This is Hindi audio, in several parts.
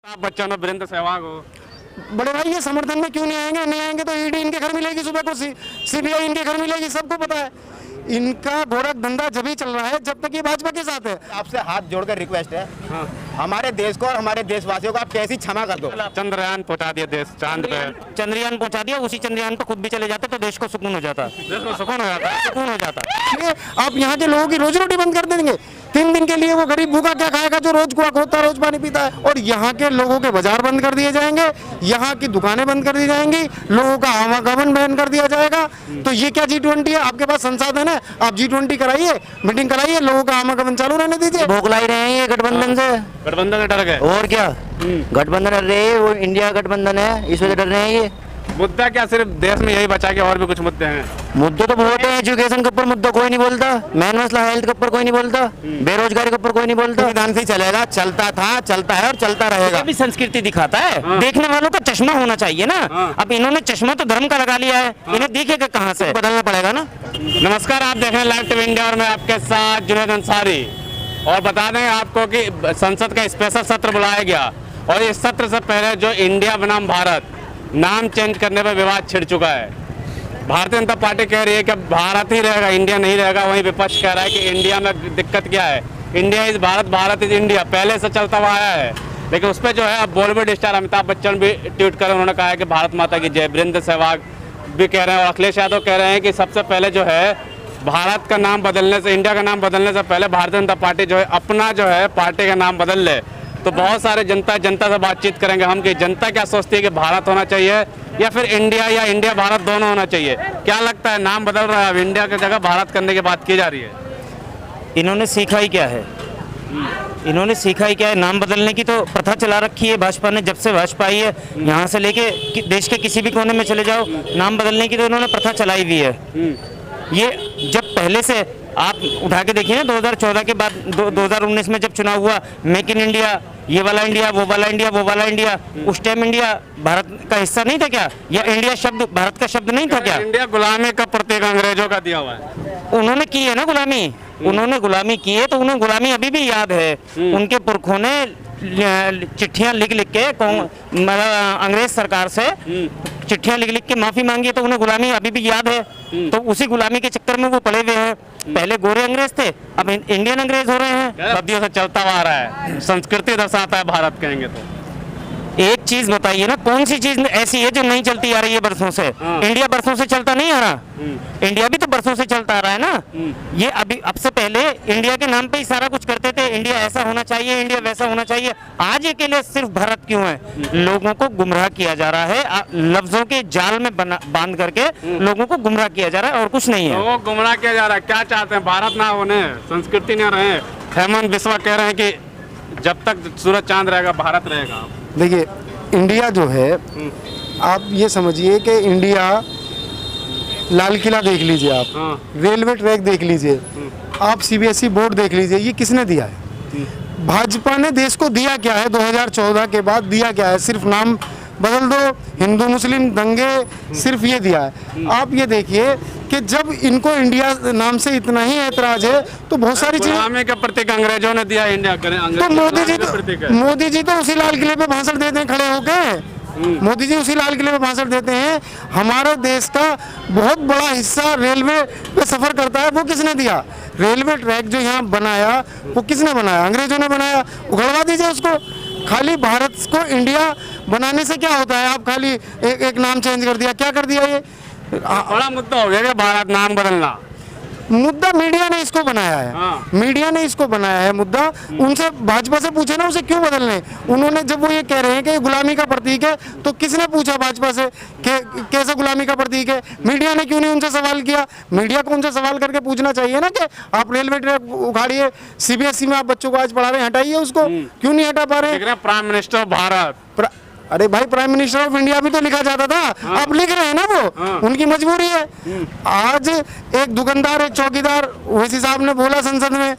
अमिताभ बच्चन और वीरेंद्र सहवाग हो। बड़े भाई ये समर्थन में क्यों नहीं आएंगे? नहीं आएंगे तो ईडी इनके घर मिलेगी, सुबह को सीबीआई इनके घर मिलेगी, सबको पता है। इनका गोरख धंधा जब ही चल रहा है जब तक ये भाजपा के साथ है। आपसे हाथ जोड़कर रिक्वेस्ट है, हमारे देश को और हमारे देशवासियों को आप कैसी क्षमा कर दो। चंद्रयान पहुंचा दिया देश चांद पे, चंद्रयान पहुंचा दिया, उसी चंद्रयान पे खुद भी चले जाते तो देश को सुकून हो जाता, देश को सुकून हो जाता है। सुकून हो जाता। इसलिए आप यहाँ के लोगों की रोजी रोटी बंद कर देंगे। 3 दिन के लिए वो गरीब भूखा क्या खाएगा जो रोज कुआ खोदता है, रोज पानी पीता है। और यहाँ के लोगों के बाजार बंद कर दिए जाएंगे, यहाँ की दुकानें बंद कर दी जाएंगी, लोगों का आवागमन बैन कर दिया जाएगा। तो ये क्या G20 है? आपके पास संसाधन है, आप G20 कराइए, मीटिंग कराइए, लोगों का आवागमन चालू रहने दीजिए। भोगला ही रहे हैं ये गठबंधन से, गठबंधन से डर गए। और क्या गठबंधन डर रहे हैं, वो इंडिया गठबंधन है, इस वजह डर रहे हैं ये। मुद्दा क्या सिर्फ देश में यही बचा के और भी कुछ मुद्दे हैं? मुद्दे तो बहुत है, एजुकेशन के ऊपर मुद्दा कोई नहीं बोलता, मेन मसला हेल्थ के ऊपर कोई नहीं बोलता, बेरोजगारी के ऊपर कोई नहीं बोलता। संविधान से चलेगा, चलता था, चलता है और चलता रहेगा। ये भी संस्कृति दिखाता है, देखने वालों का चश्मा होना चाहिए ना। अब इन्होंने चश्मा तो धर्म का लगा लिया है, इन्हें दिखेगा कहाँ से? बदलना पड़ेगा ना। नमस्कार, आप देख रहे हैं लाइव टीवी इंडिया और मैं आपके साथ जुनैद अंसारी। और बता दें आपको कि संसद का स्पेशल सत्र बुलाया गया और इस सत्र से पहले जो इंडिया बनाम भारत नाम चेंज करने पर विवाद छिड़ चुका है। भारतीय जनता पार्टी कह रही है कि भारत ही रहेगा, इंडिया नहीं रहेगा। वहीं विपक्ष कह रहा है कि इंडिया में दिक्कत क्या है, India is Bharat, Bharat is India, पहले से चलता हुआ आया है। लेकिन उस पर जो है अब बॉलीवुड स्टार अमिताभ बच्चन भी ट्वीट कर उन्होंने कहा है कि भारत माता की जय। वीरेंद्र सहवाग भी कह रहे हैं और अखिलेश यादव कह रहे हैं कि सबसे पहले जो है भारत का नाम बदलने से, इंडिया का नाम बदलने से पहले भारतीय जनता पार्टी जो है अपना जो है पार्टी का नाम बदल ले। तो बहुत सारे जनता से बातचीत करेंगे हम कि जनता क्या सोचती है कि भारत होना चाहिए या फिर इंडिया, या इंडिया भारत दोनों होना चाहिए। क्या लगता है, नाम बदल रहा है, अब इंडिया की जगह भारत करने की बात की जा रही है। इन्होंने सीखा ही क्या है? इन्होंने सीखा ही क्या है? नाम बदलने की तो प्रथा चला रखी है भाजपा ने, जब से भाजपा आई है। यहाँ से लेके देश के किसी भी कोने में चले जाओ, नाम बदलने की तो इन्होंने प्रथा चलाई दी है। ये जब पहले से आप उठा के देखिए ना, 2014 के बाद 2019 में जब चुनाव हुआ, मेक इन इंडिया, ये वाला इंडिया, वो वाला इंडिया, वो वाला इंडिया, उस टाइम इंडिया भारत का हिस्सा नहीं था क्या? या इंडिया शब्द भारत का शब्द नहीं था क्या? इंडिया गुलामी का प्रतीक अंग्रेजों का दिया हुआ है। उन्होंने की है ना गुलामी, उन्होंने गुलामी की है, तो उन्हें गुलामी अभी भी याद है। उनके पुरखों ने चिट्ठियां लिख लिख के अंग्रेज सरकार से चिट्ठियां लिख लिख के माफी मांगी, तो उन्हें गुलामी अभी भी याद है। तो उसी गुलामी के चक्कर में वो पड़े हुए हैं। पहले गोरे अंग्रेज थे, अब इंडियन अंग्रेज हो रहे हैं। सदियों से चलता हुआ आ रहा है, संस्कृति दर्शाता है भारत, कहेंगे तो। एक चीज बताइए ना, कौन सी चीज ऐसी है जो नहीं चलती आ रही है बरसों से? इंडिया बरसों से चलता नहीं आ रहा, इंडिया भी तो बरसों से चलता आ रहा है ना। ये अभी अब से पहले इंडिया के नाम पे ही सारा कुछ करते थे, इंडिया ऐसा होना चाहिए, इंडिया वैसा होना चाहिए। आज ये के लिए सिर्फ भारत क्यों है? लोगों को गुमराह किया जा रहा है, लफ्जों के जाल में बांध करके लोगों को गुमराह किया जा रहा है, और कुछ नहीं है। वो गुमराह किया जा रहा है। क्या चाहते हैं? भारत ना होने, संस्कृति ना रहे। हेमंत बिस्वा कह रहे हैं कि जब तक सूरज चांद रहेगा भारत रहेगा। देखिए, इंडिया जो है, आप ये समझिए कि इंडिया, लाल किला देख लीजिए, आप रेलवे ट्रैक देख लीजिए, आप CBSE बोर्ड देख लीजिए, ये किसने दिया है? भाजपा ने देश को दिया क्या है? 2014 के बाद दिया क्या है? सिर्फ नाम बदल दो, हिंदू मुस्लिम दंगे, सिर्फ ये दिया है। आप ये देखिए कि जब इनको इंडिया नाम से इतना ही ऐतराज है तो बहुत सारी चीजें गुलामी का प्रतीक अंग्रेजों ने दिया इंडिया करें। तो मोदी जी तो उसी लाल किले पे भाषण देते हैं खड़े होके। मोदी जी उसी लाल किले पे भाषण देते हैं। हमारे देश का बहुत बड़ा हिस्सा रेलवे पे सफर करता है, वो किसने दिया? रेलवे ट्रैक जो यहाँ बनाया वो किसने बनाया? अंग्रेजों ने बनाया। उगलवा दीजिए उसको। खाली भारत को इंडिया बनाने से क्या होता है? आप खाली एक नाम चेंज कर दिया, क्या कर दिया? ये बड़ा मुद्दा हो गया भारत नाम बदलना। मुद्दा मीडिया ने इसको बनाया है, मीडिया ने इसको बनाया है मुद्दा। उनसे भाजपा से पूछे ना उसे क्यों बदलने। उन्होंने जब वो ये कह रहे हैं कि गुलामी का प्रतीक है, तो किसने पूछा भाजपा से कि कैसे गुलामी का प्रतीक है? मीडिया ने क्यों नहीं उनसे सवाल किया? मीडिया को उनसे सवाल करके पूछना चाहिए ना कि आप रेलवे ट्रैक उखाड़िए, CBSE में आप बच्चों को आज पढ़ा रहे हैं, हटाइए उसको, क्यों नहीं हटा पा रहे? प्राइम मिनिस्टर भारत, अरे भाई, प्राइम मिनिस्टर ऑफ इंडिया भी तो लिखा जाता था। आप लिख रहे हैं ना, वो उनकी मजबूरी है। आज एक दुकानदार, एक चौकीदार, वैसी साहब ने बोला संसद में,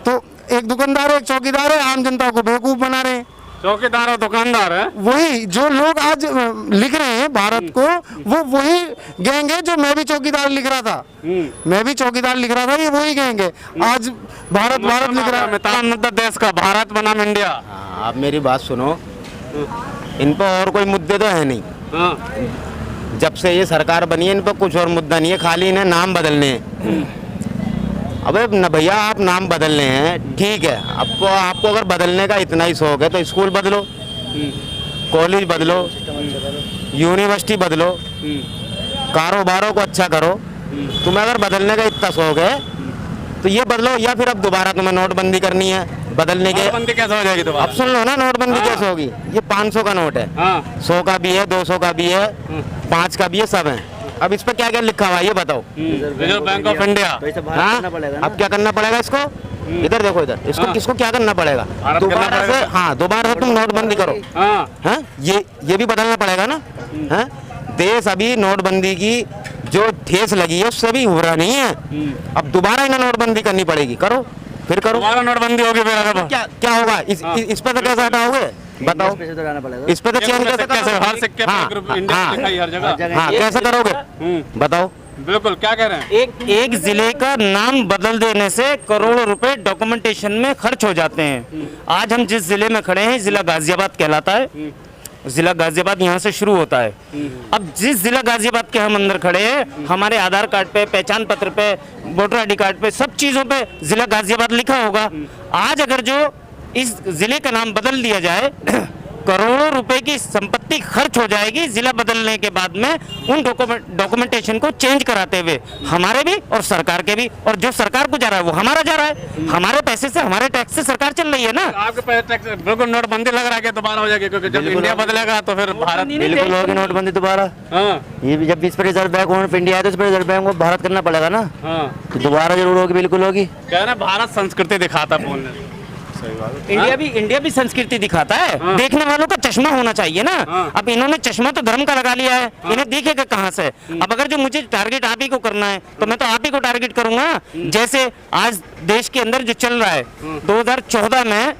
तो एक दुकानदार, एक चौकीदार है, आम जनता को बेवकूफ बना रहे हैं। चौकीदार और दुकानदार है वही जो लोग आज लिख रहे हैं भारत को, वो वही गैंग है जो मैं भी चौकीदार लिख रहा था। मैं भी चौकीदार लिख रहा था, ये वही गैंग है। आज भारत भारत लिख रहा है। मुद्दा देश का भारत बनाम इंडिया। आप मेरी बात सुनो, इन पर और कोई मुद्दे तो है नहीं। हाँ जब से ये सरकार बनी है इन पर कुछ और मुद्दा नहीं है, खाली इन्हें नाम बदलने हैं। अबे न भैया, आप नाम बदलने हैं ठीक है, आपको अगर बदलने का इतना ही शौक है तो स्कूल बदलो, कॉलेज बदलो, यूनिवर्सिटी बदलो, कारोबारों को अच्छा करो। तुम्हें अगर बदलने का इतना शौक है तो ये बदलो, या फिर अब दोबारा तुम्हें नोटबंदी करनी है बदलने के। नोटबंदी कैसे हो जाएगी दोबारा? अब सुन लो ना, नोटबंदी कैसे होगी। ये 500 का नोट है, हाँ 100 का भी है, 200 का भी है, 5 का भी है, सब है। अब इस पर क्या क्या लिखा हुआ है ये बताओ। Reserve bank of India. हाँ, अब क्या करना पड़ेगा इसको? इधर देखो, इधर इसको किसको क्या करना पड़ेगा? भारत करना दोबारा से, पड़ेगा। हाँ दोबारा से तुम नोटबंदी करो। हाँ हाँ, ये भी बदलना पड़ेगा ना। हाँ, देश अभी नोटबंदी की जो ठेस लगी है उससे भी उभरा नहीं है। अब दोबारा इन्हें नोटबंदी करनी पड़ेगी, करो फिर करो। दोबारा नोटबंदी होगी फिर अगर क्या होगा इस पे तो कैसे हटाओगे बताओ? इस पे तो चेंज कैसे कैसे करोगे? हर सिक्के पे ग्रुप इंडिया लिखा है हर जगह। हाँ, कैसे करोगे बताओ? बिल्कुल, क्या कह रहे हैं? एक जिले का नाम बदल देने से करोड़ों रुपए डॉक्यूमेंटेशन में खर्च हो जाते हैं। आज हम जिस जिले में खड़े हैं, जिला गाजियाबाद कहलाता है। जिला गाजियाबाद यहाँ से शुरू होता है। अब जिस जिला गाजियाबाद के हम अंदर खड़े हैं, हमारे आधार कार्ड पे, पहचान पत्र पे, वोटर आईडी कार्ड पे, सब चीजों पे जिला गाजियाबाद लिखा होगा। आज अगर जो इस जिले का नाम बदल दिया जाए, करोड़ों रुपए की संपत्ति खर्च हो जाएगी जिला बदलने के बाद में, उन डॉक्यूमेंटेशन को चेंज कराते हुए, हमारे भी और सरकार के भी। और जो सरकार को जा रहा है वो हमारा जा रहा है, हमारे पैसे से, हमारे टैक्स से सरकार चल रही है ना। आपके पैसे टैक्स बिल्कुल नोटबंदी लग रहा है कि दोबारा हो जाएगी, क्योंकि जब इंडिया बदलेगा तो फिर भारत। बिल्कुल होगी नोटबंदी दोबारा। हाँ ये भी जब इस पर रिजर्व बैंक ऑफ इंडिया है तो इस पर रिजर्व बैंक को भारत करना पड़ेगा ना, हाँ तो दोबारा जरूर होगी, बिल्कुल होगी। कह रहे हैं भारत संस्कृति दिखाता बोलने। इंडिया भी संस्कृति दिखाता है। देखने वालों का चश्मा होना चाहिए ना। अब इन्होंने चश्मा तो धर्म का लगा लिया है, इन्हें दिखेगा कहाँ से? अब अगर जो मुझे टारगेट आप ही को करना है तो मैं तो आप ही को टारगेट करूंगा। जैसे आज देश के अंदर जो चल रहा है, 2014 में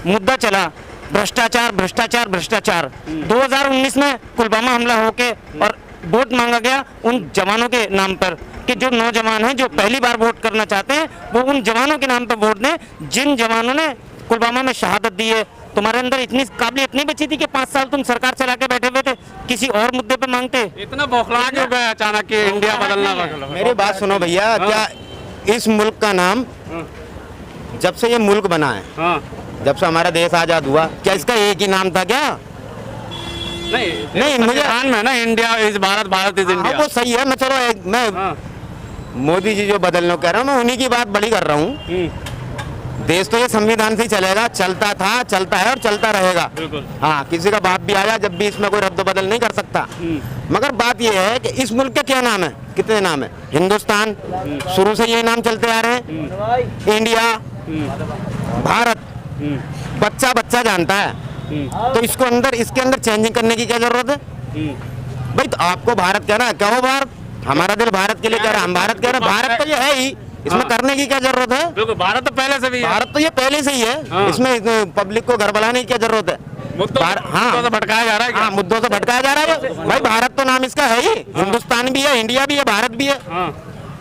मुद्दा चला भ्रष्टाचार भ्रष्टाचार भ्रष्टाचार। 2019 में पुलवामा हमला होके और वोट मांगा गया उन जवानों के नाम पर कि जो नौजवान हैं जो पहली बार वोट करना चाहते हैं वो उन जवानों के नाम पर वोट दें जिन जवानों ने पुलवामा में शहादत दी है। तुम्हारे अंदर इतनी काबिलियत नहीं बची थी कि 5 साल तुम सरकार चला के बैठे हुए थे, किसी और मुद्दे पे मांगते। इतना बौखला क्यों गया अचानक कि इंडिया बदलना? मेरी बात सुनो भैया, क्या इस मुल्क का नाम जब से ये मुल्क बना है, हाँ जब से हमारा देश आजाद हुआ, क्या इसका एक ही नाम था क्या? नहीं मुझे ध्यान में ना, India is Bharat, Bharat is हाँ, इंडिया। वो सही है। मैं चलो मैं मोदी जी जो बदलने को कह रहा हूँ, मैं उन्हीं की बात बड़ी कर रहा हूँ। देश तो ये संविधान से ही चलेगा, चलता था, चलता है और चलता रहेगा। बिल्कुल। हाँ, किसी का बाप भी आया जब भी, इसमें कोई रद्द बदल नहीं कर सकता। मगर बात ये है कि इस मुल्क के क्या नाम है, कितने नाम है? हिंदुस्तान, शुरू से ये नाम चलते आ रहे हैं। इंडिया, भारत, बच्चा बच्चा जानता है। तो इसको अंदर, इसके अंदर चेंजिंग करने की क्या जरूरत है भाई? तो आपको भारत कह रहा है, क्या हो भारत? हमारा दिल भारत के लिए कह रहा है, हम भारत कह रहे हैं। भारत तो ये है ही, इसमें करने की क्या जरूरत है? बिल्कुल, भारत तो पहले से भी है। भारत तो ये पहले से ही है, इसमें पब्लिक को घर बनाने की क्या जरूरत है? मुद्दों से भटकाया जा रहा है। हाँ, मुद्दों से भटकाया जा रहा है भाई। भारत तो नाम इसका है ही, हिंदुस्तान भी है, इंडिया भी है, भारत भी है।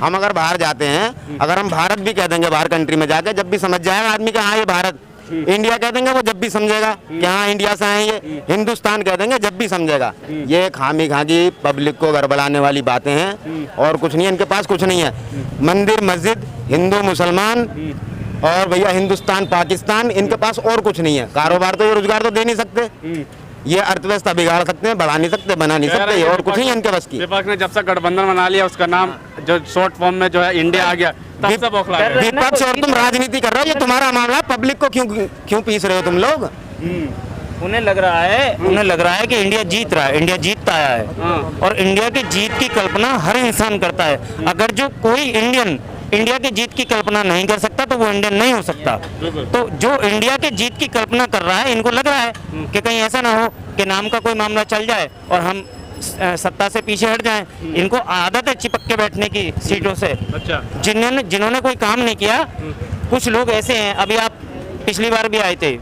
हम अगर बाहर जाते हैं, अगर हम भारत भी कह देंगे बाहर कंट्री में जाके, जब भी समझ जाएगा आदमी का हाँ ये भारत। इंडिया कह देंगे वो जब भी समझेगा कि हाँ इंडिया से आए ये। हिंदुस्तान कह देंगे जब भी समझेगा। ये खामी खागी पब्लिक को गड़बड़ाने वाली बातें हैं और कुछ नहीं है, इनके पास कुछ नहीं है। मंदिर मस्जिद, हिंदू मुसलमान और भैया हिंदुस्तान पाकिस्तान, इनके पास और कुछ नहीं है। कारोबार तो ये रोजगार तो दे नहीं सकते, ये अर्थव्यवस्था बिगाड़ सकते हैं, बढ़ा नहीं सकते, बना नहीं सकते, और कुछ नहीं है इनके बस की। विपक्ष ने जब से गठबंधन बना लिया, उसका नाम जो शॉर्ट फॉर्म में जो है इंडिया आ गया, तब से बौखला गया। विपक्ष और तुम राजनीति कर रहे हो, ये तुम्हारा मामला। पब्लिक को क्यों पीस रहे हो तुम लोग? उन्हें लग रहा है कि इंडिया जीत रहा है, इंडिया जीतता आया है। और इंडिया की जीत की कल्पना हर इंसान करता है। अगर जो कोई इंडियन इंडिया की जीत की कल्पना नहीं कर सकता तो वो इंडियन नहीं हो सकता। तो जो इंडिया की जीत की कल्पना कर रहा है, इनको लग रहा है कि कहीं ऐसा ना हो कि नाम का कोई मामला चल जाए और हम सत्ता से पीछे हट जाएं। इनको आदत है चिपक के बैठने की सीटों से। अच्छा। जिन्होंने कोई काम नहीं किया, कुछ लोग ऐसे हैं। अभी आप पिछली बार भी आए थे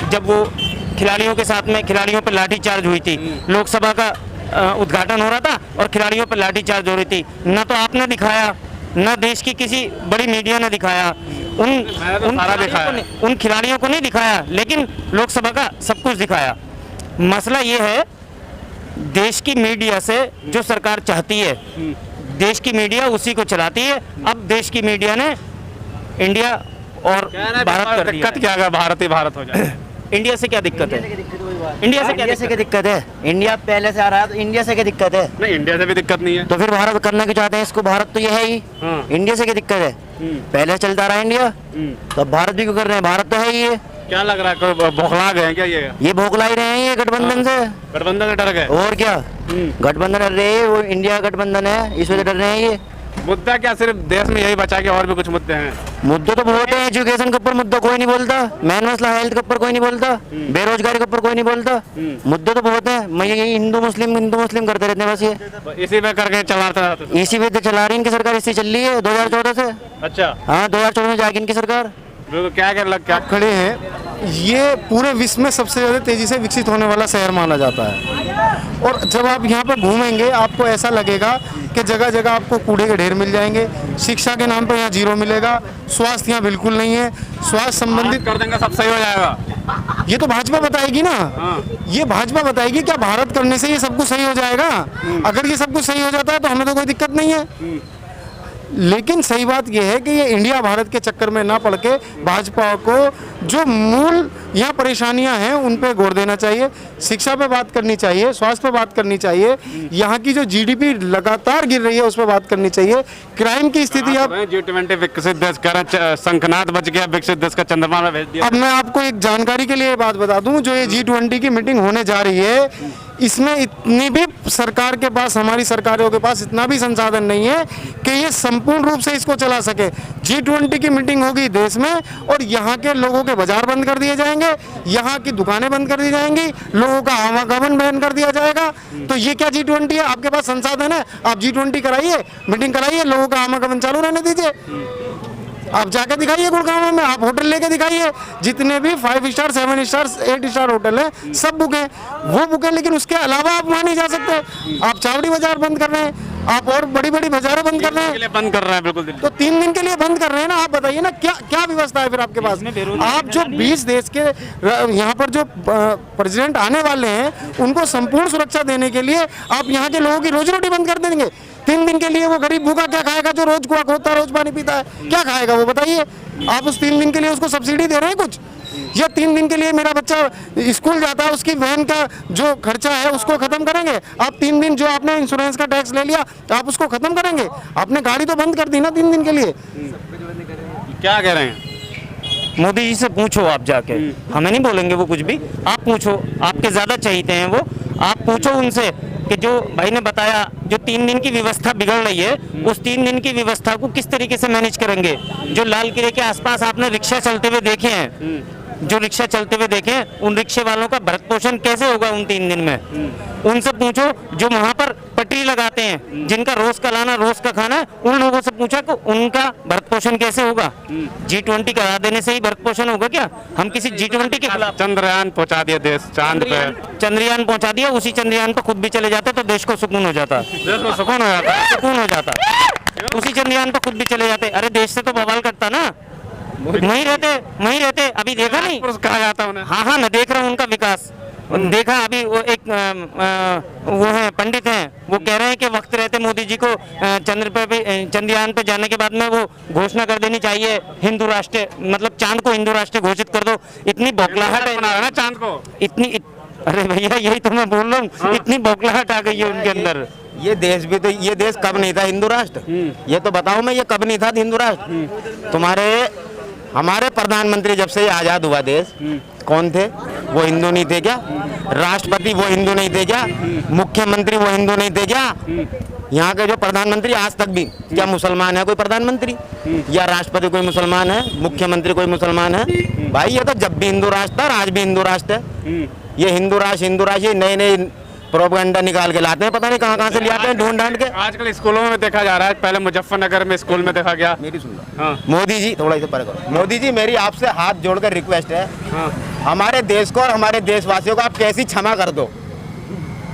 जब वो खिलाड़ियों के साथ में खिलाड़ियों पर लाठीचार्ज हुई थी, लोकसभा का उद्घाटन हो रहा था और खिलाड़ियों पर लाठीचार्ज हो रही थी। न तो आपने दिखाया, न देश की किसी बड़ी मीडिया ने दिखाया, उन खिलाड़ियों को नहीं दिखाया, लेकिन लोकसभा का सब कुछ दिखाया। मसला ये है देश की मीडिया से जो सरकार चाहती है, देश की मीडिया उसी को चलाती है। अब देश की मीडिया ने इंडिया और भारत कर दिया दिक्कत क्या है, भारत ही भारत हो जाए। इंडिया से क्या दिक्कत है? इंडिया से क्या दिक्कत है? इंडिया पहले से आ रहा है, तो इंडिया से क्या दिक्कत है? नहीं, इंडिया से भी दिक्कत नहीं है। तो फिर भारत करना क्यों चाहते हैं इसको? भारत तो ये है ही। हाँ। इंडिया से क्या दिक्कत है? पहले चलता रहा इंडिया, तो अब भारत भी क्यों कर रहे हैं? भारत तो है ही है। क्या लग रहा है, कोई बौखला गए हैं क्या ये भोखला ही रहे हैं ये गठबंधन से। गठबंधन से डर गए? और क्या, गठबंधन डर रहे हैं, वो इंडिया गठबंधन है, इस वजह डर रहे हैं ये। मुद्दा क्या सिर्फ देश में यही बचा के और भी कुछ मुद्दे हैं? मुद्दे तो बहुत है। एजुकेशन के ऊपर मुद्दा कोई नहीं बोलता, मेन मसला हेल्थ के ऊपर कोई नहीं बोलता, बेरोजगारी के ऊपर कोई नहीं बोलता। मुद्दे तो बहुत है। मैं ये हिंदू मुस्लिम करते रहते हैं बस, ये इसी में करके चलाते रहते। इसी पे तो चला रही इनकी सरकार, इसी चल रही है 2014 से। अच्छा, हाँ, 2014 में जाएगी इनकी सरकार। बिल्कुल। क्या खड़े हैं, ये पूरे विश्व में सबसे ज़्यादा तेज़ी से विकसित होने वाला शहर माना जाता है। और जब आप यहाँ पर घूमेंगे आपको ऐसा लगेगा कि जगह जगह आपको कूड़े के ढेर मिल जाएंगे। शिक्षा के नाम पर यहाँ जीरो मिलेगा, स्वास्थ्य यहाँ बिल्कुल नहीं है। स्वास्थ्य संबंधित कर देंगे, सब सही हो जाएगा। ये तो भाजपा बताएगी ना, ये भाजपा बताएगी। क्या भारत करने से ये सब कुछ सही हो जाएगा? अगर ये सब कुछ सही हो जाता है तो हमें तो कोई दिक्कत नहीं है। लेकिन सही बात यह है कि ये इंडिया भारत के चक्कर में ना पड़ के भाजपा को जो मूल यहाँ परेशानियां हैं उन पे गौर देना चाहिए। शिक्षा पे बात करनी चाहिए, स्वास्थ्य पे बात करनी चाहिए, यहाँ की जो जीडीपी लगातार गिर रही है उस पर बात करनी चाहिए। क्राइम की स्थिति आप G20 विकसित देश कह रहे हैं, शंखनाद बच गया, विकसित देश का चंद्रमा में भेज दिया। अब मैं आपको एक जानकारी के लिए बात बता दूं, जो ये G20 की मीटिंग होने जा रही है इसमें इतनी भी सरकार के पास, हमारी सरकारों के पास इतना भी संसाधन नहीं है कि ये संपूर्ण रूप से इसको चला सके। G20 की मीटिंग होगी देश में और यहाँ के लोगों के बाजार बंद कर दिए जाएंगे, यहाँ की दुकानें बंद कर दी जाएंगी, लोगों का आवागमन बैन कर दिया जाएगा। तो ये क्या G20 है? आपके पास संसाधन है, आप G20 कराइए, मीटिंग कराइए, लोगों का आवागमन चालू रहने दीजिए। आप जाके दिखाइए गुड़गांव में, आप होटल लेके दिखाइए, जितने भी 5 स्टार 7 स्टार 8 स्टार होटल है सब बुक है, वो बुक है। लेकिन उसके अलावा आप वहाँ नहीं जा सकते। आप चावड़ी बाजार बंद कर रहे हैं, आप और बड़ी बड़ी बाजारें बंद कर रहे हैं, बंद कर रहे हैं बिल्कुल। तो 3 दिन के लिए बंद कर रहे हैं ना। आप बताइए ना क्या क्या व्यवस्था है फिर आपके पास? आप जो 20 देश के यहाँ पर जो प्रेसिडेंट आने वाले हैं उनको संपूर्ण सुरक्षा देने के लिए आप यहाँ के लोगों की रोजी रोटी बंद कर देंगे। 3 दिन के लिए वो गरीब भूखा क्या खाएगा? जो रोज कुआ खोता है, रोज पानी पीता है, क्या खाएगा वो बताइए? आप उस 3 दिन के लिए उसको सब्सिडी दे रहे हैं कुछ? या 3 दिन के लिए मेरा बच्चा स्कूल जाता है उसकी वैन का जो खर्चा है उसको खत्म करेंगे? आप 3 दिन जो आपने इंश्योरेंस का टैक्स ले लिया आप उसको खत्म करेंगे? आपने गाड़ी तो बंद कर दी ना 3 दिन के लिए। क्या कह रहे हैं? मोदी जी से पूछो आप जाके, हमें नहीं बोलेंगे वो कुछ भी। आप पूछो, आपके ज़्यादा चाहते हैं वो, आप पूछो उनसे कि जो भाई ने बताया जो 3 दिन की व्यवस्था बिगड़ रही है उस 3 दिन की व्यवस्था को किस तरीके से मैनेज करेंगे। जो लाल किले के आसपास आपने रिक्शा चलते हुए देखे हैं, जो रिक्शा चलते हुए देखे हैं, उन रिक्शे वालों का भरण पोषण कैसे होगा उन 3 दिन में? उनसे पूछो। जो वहाँ पर पटरी लगाते हैं, जिनका रोज का लाना रोज का खाना है, उन लोगों से पूछा कि उनका भरण पोषण कैसे होगा? G20 करा देने से ही भरण पोषण होगा क्या? हम किसी G20 के खिलाफ? चंद्रयान पहुंचा दिया देश चांद पे, चंद्रयान पहुंचा दिया, उसी चंद्रयान पर खुद भी चले जाते तो देश को सुकून हो जाता। देश को सुकून हो जाता। सुकून हो जाता, उसी चंद्रयान पर खुद भी चले जाते। अरे देश से तो बवाल करता ना, वहीं रहते। अभी देखा नहीं कहा जाता उन्हें। हाँ हाँ, मैं देख रहा हूँ उनका विकास देखा। अभी वो एक वो है पंडित हैं, वो कह रहे हैं कि वक्त रहते मोदी जी को चंद्रयान पे जाने के बाद में वो घोषणा कर देनी चाहिए हिंदू राष्ट्र, मतलब चांद को हिंदू राष्ट्र घोषित कर दो। इतनी बौखलाहट है ना चांद को, अरे भैया यही तो मैं बोल रहा हूँ, इतनी बौखलाहट आ गई है उनके अंदर। ये देश भी तो, ये देश कब नहीं था हिंदू राष्ट्र? ये तो बताओ मैं, ये कब नहीं था हिंदू राष्ट्र? हमारे प्रधानमंत्री जब से ये आजाद हुआ देश, कौन थे? वो हिंदू नहीं थे क्या? राष्ट्रपति वो हिंदू नहीं थे क्या? मुख्यमंत्री वो हिंदू नहीं थे क्या? यहाँ के जो प्रधानमंत्री आज तक भी क्या मुसलमान है कोई प्रधानमंत्री? या राष्ट्रपति कोई मुसलमान है? मुख्यमंत्री कोई मुसलमान है? भाई ये तो जब भी हिंदू राष्ट्र था और आज भी हिंदू राष्ट्र है। ये हिंदू राष्ट्र ये नए नए प्रोपेगेंडा निकाल के लाते हैं, पता नहीं कहाँ से ले आते हैं ढूंढ ढांड के। आजकल स्कूलों में देखा जा रहा है, पहले मुजफ्फरनगर में स्कूल में देखा गया। मेरी सुन लो, मोदी जी थोड़ा इसे परे करो। मोदी जी मेरी आपसे हाथ जोड़कर रिक्वेस्ट है, हमारे देश को और हमारे देशवासियों को आप कैसी क्षमा कर दो।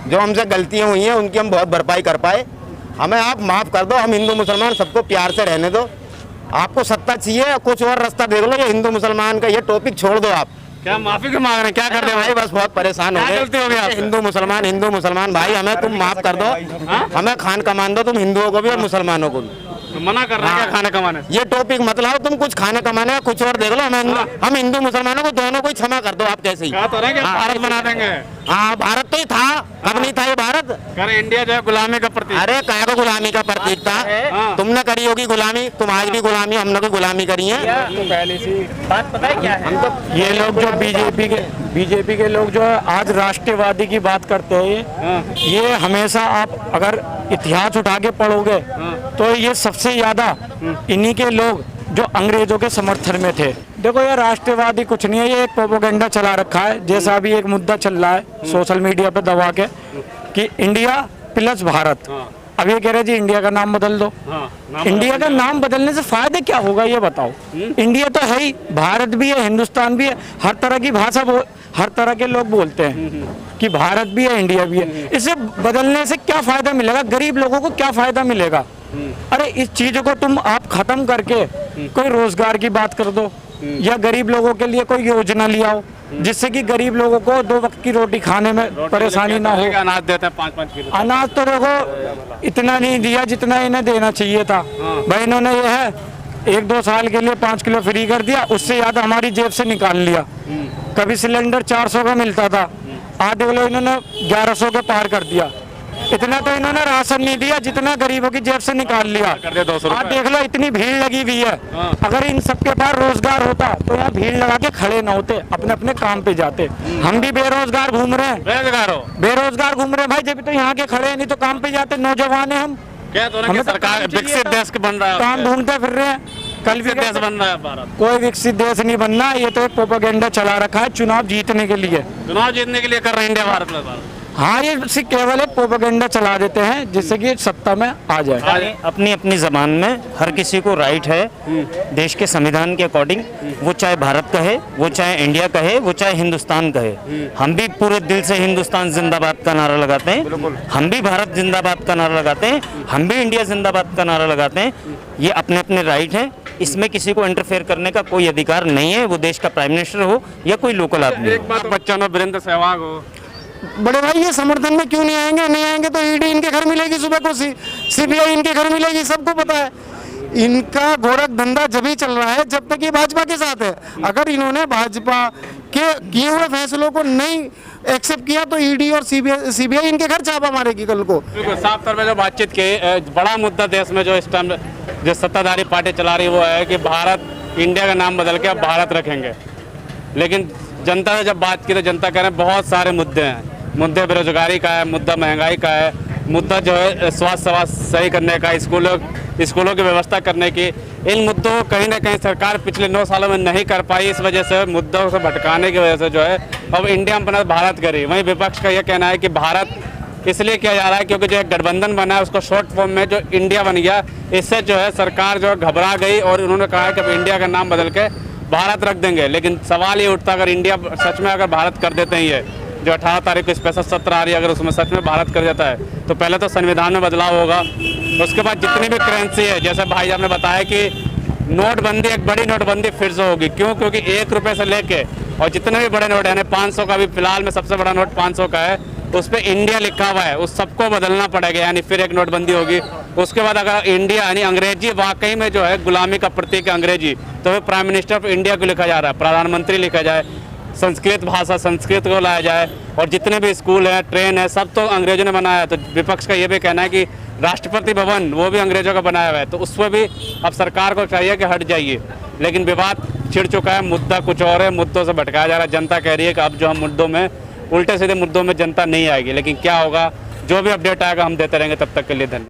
जो हमसे गलतियां हुई हैं उनकी हम बहुत भरपाई कर पाए, हमें आप माफ कर दो। हम हिंदू मुसलमान सबको प्यार से रहने दो। आपको सत्ता चाहिए, कुछ और रास्ता देख लो। ये हिंदू मुसलमान का ये टॉपिक छोड़ दो आप। क्या माफी क्यों मांग रहे हैं, क्या कर रहे हो भाई बस बहुत परेशान हो क्या गलती हो गई गए। आपसे? हिंदू मुसलमान भाई, हमें तुम माफ कर दो, हमें खान कमान दो, तुम हिंदुओं को भी और मुसलमानों को भी। तो मना कर रहे हैं क्या खाना कमाने से? ये टॉपिक मत लाओ, तुम कुछ खाने कमाने का कुछ और देख लो, हम हिंदू मुसलमानों को दोनों को ही क्षमा कर दो आप कैसे ही। कहा तो रहे कि हाँ, भारत बना देंगे। हाँ भारत तो ही था, कब नहीं था ये भारत? कर इंडिया जो है गुलामी का प्रतीक। अरे काय को गुलामी का प्रतीक था, हाँ। तुमने करी होगी गुलामी, तुम आज भी गुलामी, हमने भी गुलामी करी है। बात पता है क्या है? ये लोग जो बीजेपी के लोग जो है आज राष्ट्रवादी की बात करते हैं, ये हमेशा आप अगर इतिहास उठा के पढ़ोगे तो ये सबसे ज्यादा इन्हीं के लोग जो अंग्रेजों के समर्थन में थे। देखो ये राष्ट्रवादी कुछ नहीं है, ये एक प्रोपेगेंडा चला रखा है, जैसा अभी एक मुद्दा चल रहा है सोशल मीडिया पे दबा के कि इंडिया प्लस भारत। अब ये कह रहे जी इंडिया का नाम बदल दो। इंडिया का नाम बदलने से फायदे क्या होगा ये बताओ? इंडिया तो है ही, भारत भी है, हिंदुस्तान भी है, हर तरह की भाषा हर तरह के लोग बोलते हैं कि भारत भी है, इंडिया भी है। इसे बदलने से क्या फायदा मिलेगा? गरीब लोगों को क्या फायदा मिलेगा? अरे इस चीज को तुम आप खत्म करके कोई रोजगार की बात कर दो, या गरीब लोगों के लिए कोई योजना ले आओ जिससे कि गरीब लोगों को 2 वक्त की रोटी खाने में परेशानी ना हो। अनाज देते हैं 5-5 किलो। अनाज तो देखो इतना नहीं दिया जितना इन्हें देना चाहिए था भाई। इन्होंने ये है 1-2 साल के लिए 5 किलो फ्री कर दिया, उससे ज्यादा हमारी जेब से निकाल लिया। कभी सिलेंडर 400 का मिलता था, आज देख लो इन्होंने 1100 के पार कर दिया। इतना तो इन्होंने राशन नहीं दिया जितना गरीबों की जेब से निकाल लिया। कर दिया 200 आज देख लो इतनी भीड़ लगी हुई है। अगर इन सबके पास रोजगार होता तो यहाँ भीड़ लगा के खड़े ना होते, अपने अपने काम पे जाते। हम भी बेरोजगार घूम रहे हैं, बेरोजगार घूम रहे हैं भाई, जब तो यहाँ के खड़े हैं, नहीं तो काम पे जाते। नौजवान है हम, क्या तो हमें तो सरकार काम चाहिए विकसित था। देश के बन रहा है, काम ढूंढते फिर रहे हैं। कल भी देश बन रहा है भारत। कोई विकसित देश नहीं बनना, ये तो एक प्रोपेगेंडा चला रखा है चुनाव जीतने के लिए। चुनाव जीतने के लिए कर रहे हैं इंडिया भारत में। हाँ ये सिर्फ केवल एक प्रोपेगेंडा चला देते हैं जिससे कि सत्ता में आ जाए। अपनी अपनी जबान में हर किसी को राइट है देश के संविधान के अकॉर्डिंग, वो चाहे भारत कहे, वो चाहे इंडिया कहे, वो चाहे हिंदुस्तान कहे। हम भी पूरे दिल से हिंदुस्तान जिंदाबाद का नारा लगाते हैं, हम भी भारत जिंदाबाद का नारा लगाते हैं, हम भी इंडिया जिंदाबाद का नारा लगाते हैं। ये अपने अपने राइट है, इसमें किसी को इंटरफेयर करने का कोई अधिकार नहीं है, वो देश का प्राइम मिनिस्टर हो या कोई लोकल आदमी। एक बात बच्चन वीरेंद्र सहवाग हो, बड़े भाई ये समर्थन में क्यों नहीं आएंगे? नहीं आएंगे तो ईडी इनके घर मिलेगी, सुबह को सीबीआई इनके घर मिलेगी, सबको पता है। इनका गोरख धंधा जब ही चल रहा है जब तक ये भाजपा के साथ है। अगर इन्होंने भाजपा के किए हुए फैसलों को नहीं एक्सेप्ट किया तो ईडी और सीबीआई इनके घर छापा मारेगी कल को। साफ तौर पे जो बातचीत की, बड़ा मुद्दा देश में जो इस टाइम जो सत्ताधारी पार्टी चला रही है वो है कि भारत, इंडिया का नाम बदल के अब भारत रखेंगे। लेकिन जनता से जब बात की तो जनता कह रहे हैं बहुत सारे मुद्दे हैं। मुद्दे बेरोजगारी का है, मुद्दा महंगाई का है, मुद्दा जो है स्वास्थ्य सेवा सही करने का, स्कूलों की व्यवस्था करने की। इन मुद्दों को कहीं ना कहीं सरकार पिछले 9 सालों में नहीं कर पाई, इस वजह से मुद्दों से भटकाने की वजह से जो है अब इंडिया में बना भारत करी। वहीं विपक्ष का यह कहना है कि भारत इसलिए किया जा रहा है क्योंकि जो एक गठबंधन बना है उसको शॉर्ट फॉर्म में जो इंडिया बन गया, इससे जो है सरकार जो है घबरा गई और उन्होंने कहा कि अब इंडिया का नाम बदल के भारत रख देंगे। लेकिन सवाल ये उठता अगर इंडिया सच में अगर भारत कर देते हैं, ये जो 18 तारीख को स्पेशल सत्र आ रही है, अगर उसमें सच में भारत कर देता है तो पहले तो संविधान में बदलाव होगा, उसके बाद जितनी भी करेंसी है, जैसे भाई साहब ने बताया कि नोटबंदी, एक बड़ी नोटबंदी फिर से होगी। क्यों? क्योंकि 1 रुपये से लेके और जितने भी बड़े नोट यानी 500 का भी फिलहाल में सबसे बड़ा नोट 500 का है, उस पर इंडिया लिखा हुआ है, उस सबको बदलना पड़ेगा, यानी फिर एक नोटबंदी होगी। उसके बाद अगर इंडिया यानी अंग्रेजी वाकई में जो है गुलामी का प्रतीक है अंग्रेजी, तो फिर प्राइम मिनिस्टर ऑफ इंडिया को लिखा जा रहा है, प्रधानमंत्री लिखा जाए, संस्कृत भाषा संस्कृत को लाया जाए, और जितने भी स्कूल हैं, ट्रेन है, सब तो अंग्रेजों ने बनाया है। तो विपक्ष का ये भी कहना है कि राष्ट्रपति भवन वो भी अंग्रेजों का बनाया हुआ है, तो उस पर भी अब सरकार को चाहिए कि हट जाइए। लेकिन विवाद छिड़ चुका है, मुद्दा कुछ और है, मुद्दों से भटकाया जा रहा है। जनता कह रही है कि अब जो हम मुद्दों में, उल्टे सीधे मुद्दों में जनता नहीं आएगी। लेकिन क्या होगा, जो भी अपडेट आएगा हम देते रहेंगे। तब तक के लिए धन्यवाद।